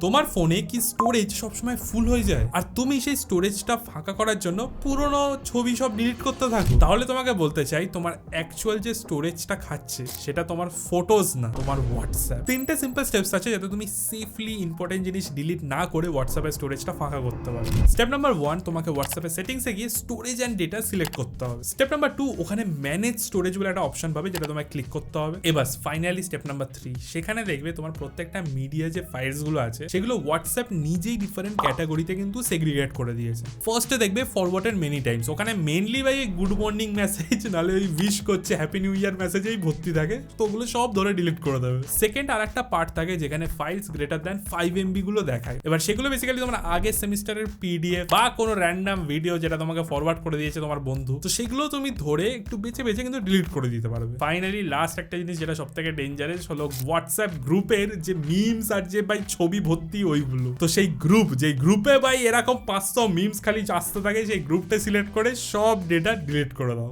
তোমার ফোনে কি স্টোরেজ সবসময় ফুল হয়ে যায় আর তুমি সেই স্টোরেজটা ফাঁকা করার জন্য পুরনো ছবি সব ডিলিট করতে থাকো? তাহলে তোমাকে বলতে চাই, তোমার অ্যাকচুয়াল যে স্টোরেজটা খাচ্ছে সেটা তোমার ফটোজ না, তোমার হোয়াটসঅ্যাপ। তিনটে সিম্পল স্টেপস আছে যাতে তুমি সেফলি ইম্পর্টেন্ট জিনিস ডিলিট না করে হোয়াটসঅ্যাপের স্টোরেজটা ফাঁকা করতে পারো। স্টেপ নাম্বার 1, তোমাকে হোয়াটসঅ্যাপের সেটিংসে গিয়ে স্টোরেজ অ্যান্ড ডেটা সিলেক্ট করতে হবে। স্টেপ নাম্বার 2, ওখানে ম্যানেজ স্টোরেজ বলে একটা অপশন পাবে যেটা তোমায় ক্লিক করতে হবে। এবার ফাইনালি স্টেপ নাম্বার 3, সেখানে দেখবে তোমার প্রত্যেকটা মিডিয়া যে ফাইলস গুলো আছে সেগুলো হোয়াটসঅ্যাপ নিজেই ডিফারেন্ট ক্যাটাগরিতে কিন্তু সেগ্রিগেট করে দিয়েছে। ফার্স্টে দেখবে ফরওয়ার্ডেড মেনি টাইমস, ওখানে মেনলি ভাই গুড মর্নিং মেসেজ নাহলে ওই উইশ করছে হ্যাপি নিউ ইয়ার মেসেজেই ভর্তি থাকে, তো ওগুলো সব ধরে ডিলিট করে দেবে। সেকেন্ড আর একটা পার্ট থাকে যেখানে ফাইলস গ্রেটার দ্যান 5 MB গুলো দেখায়। এবার সেগুলো বেসিক্যালি তোমার আগের সেমিস্টারের পিডিএফ বা কোনো র্যান্ডাম ভিডিও যেটা তোমাকে ফরওয়ার্ড করে দিয়েছে তোমার বন্ধু, তো সেগুলো তুমি ধরে একটু বেছে বেছে কিন্তু ডিলিট করে দিতে পারবে। ফাইনালি লাস্ট একটা জিনিস যেটা সব থেকে ডেঞ্জারাস হলো হোয়াটসঅ্যাপ গ্রুপের যে মিমস আর যে ভাই ছবি ভর্তি ওইগুলো, তো সেই গ্রুপ যে গ্রুপে ভাই এরকম 500 মিমস খালি আসতে থাকে, সেই গ্রুপটা সিলেক্ট করে সব ডেটা ডিলিট করে দাও।